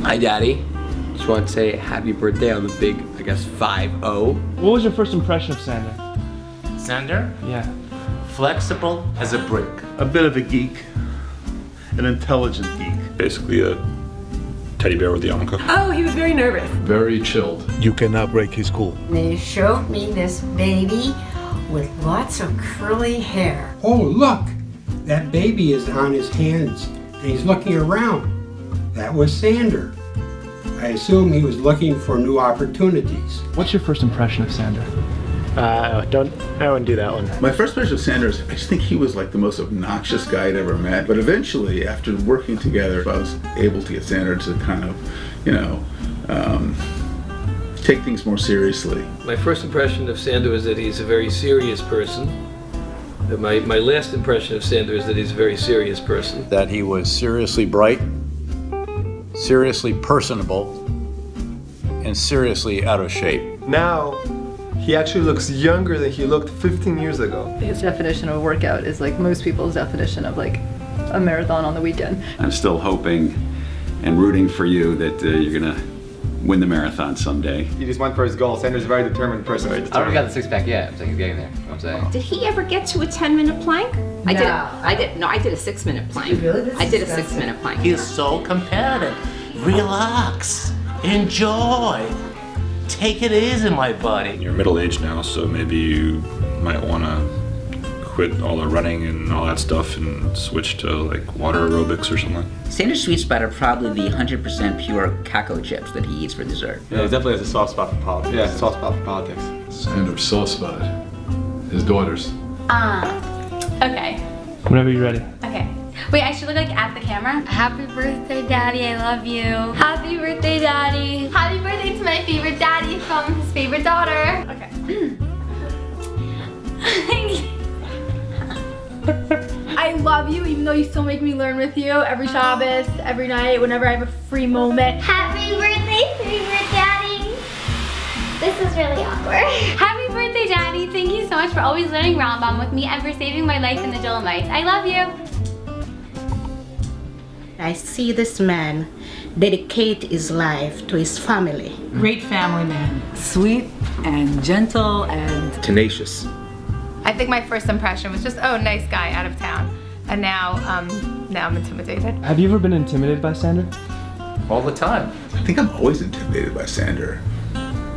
Hi, Daddy. Just want to say happy birthday on the big, I guess, 5-0. What was your first impression of Sander? Sander? Yeah. Flexible as a brick. A bit of a geek. An intelligent geek. Basically a teddy bear with the yarmulke. Oh, he was very nervous. Very chilled. You cannot break his cool. They showed me this baby with lots of curly hair. Oh, look! That baby is on his hands, and he's looking around. That was Sander. I assume he was looking for new opportunities. What's your first impression of Sander? I wouldn't do that one. My first impression of Sanders, I just think he was like the most obnoxious guy I'd ever met. But eventually, after working together, I was able to get Sanders to kind of, take things more seriously. My first impression of Sander is that he's a very serious person. My last impression of Sander is that he's a very serious person. That he was seriously bright, seriously personable, and seriously out of shape. Now, he actually looks younger than he looked 15 years ago. His definition of workout is like most people's definition of like a marathon on the weekend. I'm still hoping and rooting for you that you're gonna win the marathon someday. He just went for his goal. Sander's a very determined person. I don't got the six-pack yet. I'm saying he's getting there. I'm saying. Did he ever get to a 10-minute plank? I did a 6-minute plank. Really? I did a 6-minute plank. He is so competitive. Relax. Enjoy. Take it easy, my buddy. You're middle-aged now, so maybe you might want to quit all the running and all that stuff and switch to like water aerobics or something. Sander's sweet spot are probably the 100% pure cacao chips that he eats for dessert. Yeah, he definitely has a soft spot for politics. Yeah, soft spot for politics. Sander's soft spot. His daughters. Okay. Whenever you're ready. Okay. Wait, I should look like at the camera. Happy birthday, Daddy. I love you. Happy birthday, Daddy. Happy birthday to my favorite daddy from his favorite daughter. Okay. I love you, even though you still make me learn with you every Shabbos, every night, whenever I have a free moment. Happy birthday, favorite daddy. This is really awkward. Happy birthday, Daddy. Thank you so much for always learning Rambam with me and for saving my life in the Dolomites. I love you. I see this man dedicate his life to his family. Great family man. Sweet and gentle and Tenacious. I think my first impression was just, oh, nice guy out of town. And now I'm intimidated. Have you ever been intimidated by Sander? All the time. I think I'm always intimidated by Sander.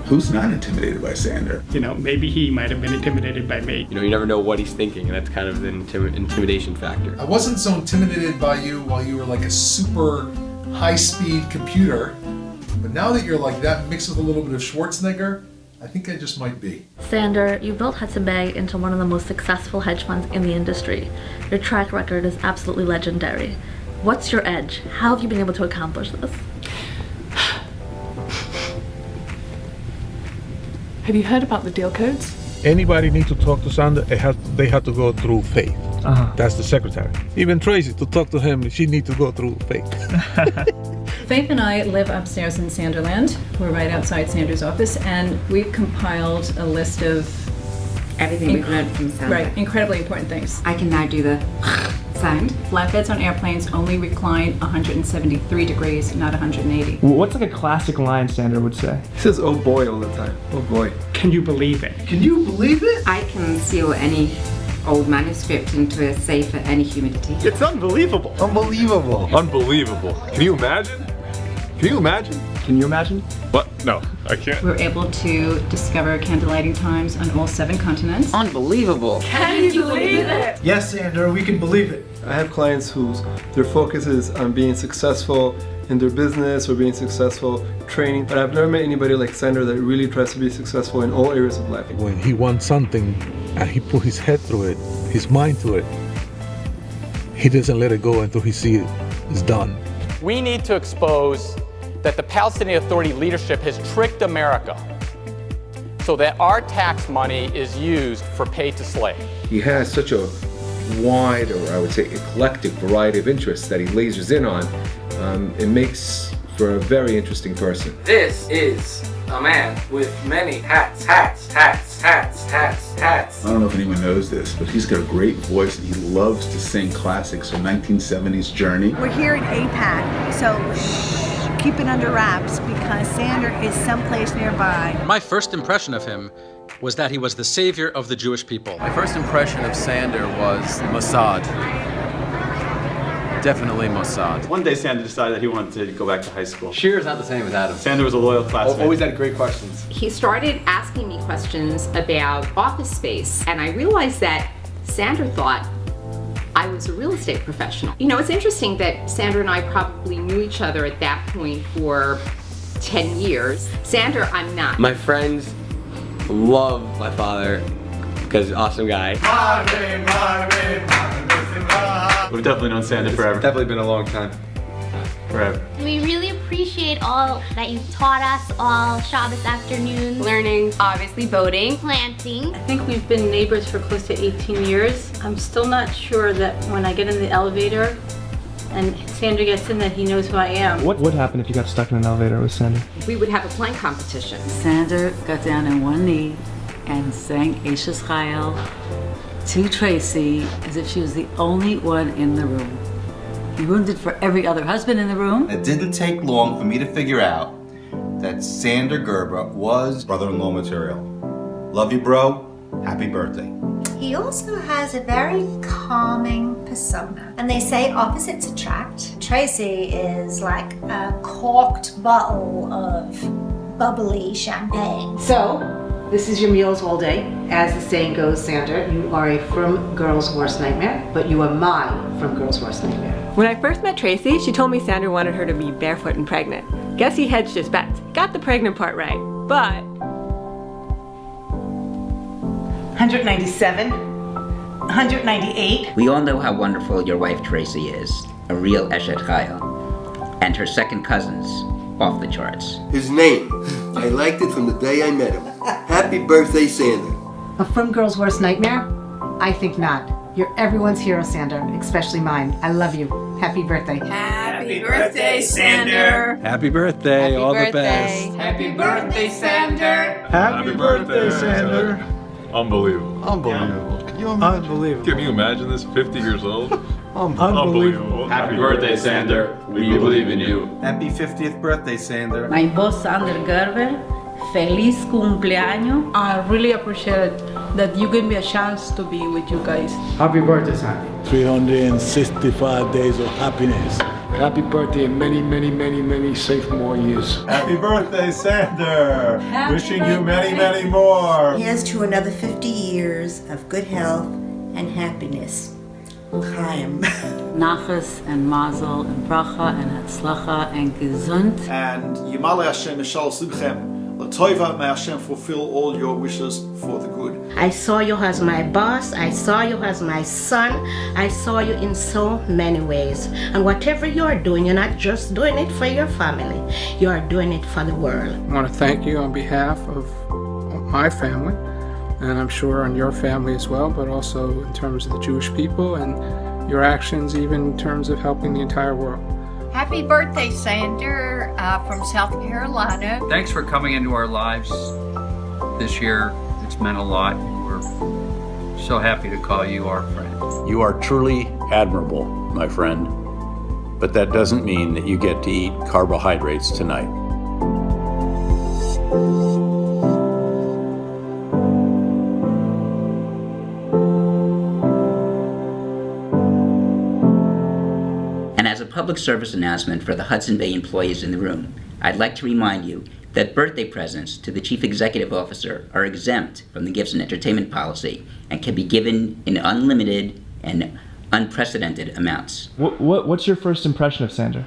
Who's not intimidated by Sander? Maybe he might have been intimidated by me. You never know what he's thinking, and that's kind of the intimidation factor. I wasn't so intimidated by you while you were like a super high-speed computer, but now that you're like that mixed with a little bit of Schwarzenegger, I think I just might be. Sander, you built Hudson Bay into one of the most successful hedge funds in the industry. Your track record is absolutely legendary. What's your edge? How have you been able to accomplish this? Have you heard about the deal codes? Anybody need to talk to Sander, they have to go through Faith. That's the secretary. Even Tracy, to talk to him, she needs to go through Faith. Faith and I live upstairs in Sanderland. We're right outside Sander's office, and we've compiled a list of Everything we've learned from Sander. right, incredibly important things. I can now do the sound. Flatbeds on airplanes only recline 173 degrees, not 180. What's like a classic line Sander would say? He says, oh boy, all the time. Oh boy. Can you believe it? Can you believe it? I can seal any old manuscript into a safe at any humidity. It's unbelievable. Unbelievable. Unbelievable. Can you imagine? Can you imagine? Can you imagine? What? No, I can't. We're able to discover candlelighting times on all 7 continents. Unbelievable. Can you believe it? Yes, Sander, we can believe it. I have clients whose their focus is on being successful in their business or being successful training, but I've never met anybody like Sander that really tries to be successful in all areas of life. When he wants something and he put his head through it, his mind to it, he doesn't let it go until he sees it's done. We need to expose that the Palestinian Authority leadership has tricked America so that our tax money is used for pay to slave. He has such a wide, or I would say eclectic variety of interests that he lasers in on. It makes for a very interesting person. This is a man with many hats, hats, hats, hats, hats, hats. I don't know if anyone knows this, but he's got a great voice and he loves to sing classics from 1970s Journey. We're here in APAC, so shh. keep it under wraps because Sander is someplace nearby. My first impression of him was that he was the savior of the Jewish people. My first impression of Sander was Mossad. Definitely Mossad. One day Sander decided that he wanted to go back to high school. Shearer's not the same as Adam. Sander was a loyal classmate. Always had great questions. He started asking me questions about office space, and I realized that Sander thought I was a real estate professional. You know, it's interesting that Sander and I probably knew each other at that point for 10 years. Sander, I'm not. My friends love my father because he's an awesome guy. We've definitely known Sander forever. It's definitely been a long time. Forever. We really appreciate all that you've taught us all Shabbos afternoons. Learning, obviously voting, Planting. I think we've been neighbors for close to 18 years. I'm still not sure that when I get in the elevator and Sander gets in that he knows who I am. What would happen if you got stuck in an elevator with Sander? We would have a plank competition. Sander got down on one knee and sang Eishes Chayil to Tracy as if she was the only one in the room. He ruined it for every other husband in the room. It didn't take long for me to figure out that Sander Gerber was brother-in-law material. Love you, bro. Happy birthday. He also has a very calming persona. And they say opposites attract. Tracy is like a corked bottle of bubbly champagne. So, this is your meals all day. As the saying goes, Sander, you are a from girl's worst nightmare, but you are my from girl's worst nightmare. When I first met Tracy, she told me Sander wanted her to be barefoot and pregnant. Guess he hedged his bets. Got the pregnant part right, but 197, 198. We all know how wonderful your wife Tracy is, a real Eshet Chayil, and her second cousins, off the charts. His name, I liked it from the day I met him. Happy birthday, Sander. A from girl's worst nightmare? I think not. You're everyone's hero, Sander, especially mine. I love you. Happy birthday. Happy birthday, Sander. Happy birthday, all the best. Happy birthday, Sander. Happy birthday, Sander. Unbelievable. Unbelievable. Unbelievable. Can you imagine this? 50 years old? Unbelievable. Happy birthday, Sander. We believe in you. Happy 50th birthday, Sander. My boss, Sander Gerber, feliz cumpleaños. I really appreciate that you gave me a chance to be with you guys. Happy birthday, Sander. 365 days of happiness. Happy birthday and many, many, many, many safe more years. Happy birthday, Sander. Happy Wishing you many, many more. Here's to another 50 years of good health and happiness. L'chaim. Nachas and mazel and bracha and hatzlacha and gesund. And Yimale Hashem Mishal Simchem. L'toiva, may Hashem fulfill all your wishes for the good. I saw you as my boss. I saw you as my son. I saw you in so many ways. And whatever you're doing, you're not just doing it for your family. You are doing it for the world. I want to thank you on behalf of my family, and I'm sure on your family as well, but also in terms of the Jewish people and your actions, even in terms of helping the entire world. Happy birthday, Sander, from South Carolina. Thanks for coming into our lives this year. It's meant a lot. We're so happy to call you our friend. You are truly admirable, my friend, but that doesn't mean that you get to eat carbohydrates tonight. As a public service announcement for the Hudson Bay employees in the room, I'd like to remind you that birthday presents to the Chief Executive Officer are exempt from the gifts and entertainment policy and can be given in unlimited and unprecedented amounts. What's your first impression of Sander?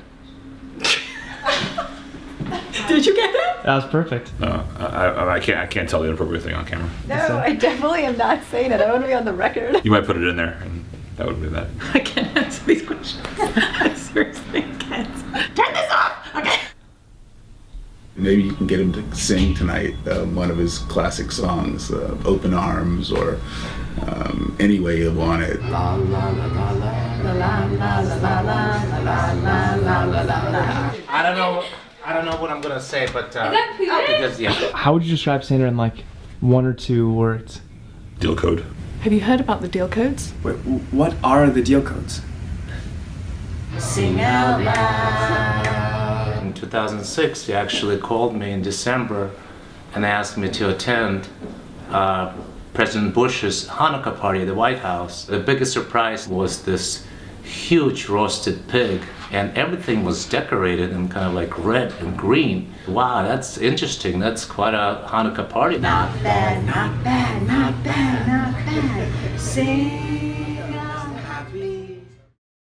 Did you get that? That was perfect. I can't tell the inappropriate thing on camera. No, I definitely am not saying it. I want to be on the record. You might put it in there, and that would be that. I can't answer these questions. I seriously can't. Turn this off! Okay. Maybe you can get him to sing tonight one of his classic songs, Open Arms, or Any Way You Want It. La la la la la la la la la la la la. I don't know what I'm gonna say, but How would you describe Sander in like 1 or 2 words? Deal code. Have you heard about the deal codes? Wait, what are the deal codes? Sing out loud. 2006, they actually called me in December and asked me to attend President Bush's Hanukkah party at the White House. The biggest surprise was this huge roasted pig, and everything was decorated in kind of like red and green. Wow, that's interesting. That's quite a Hanukkah party. Not bad, not bad, not bad, not bad. Sing.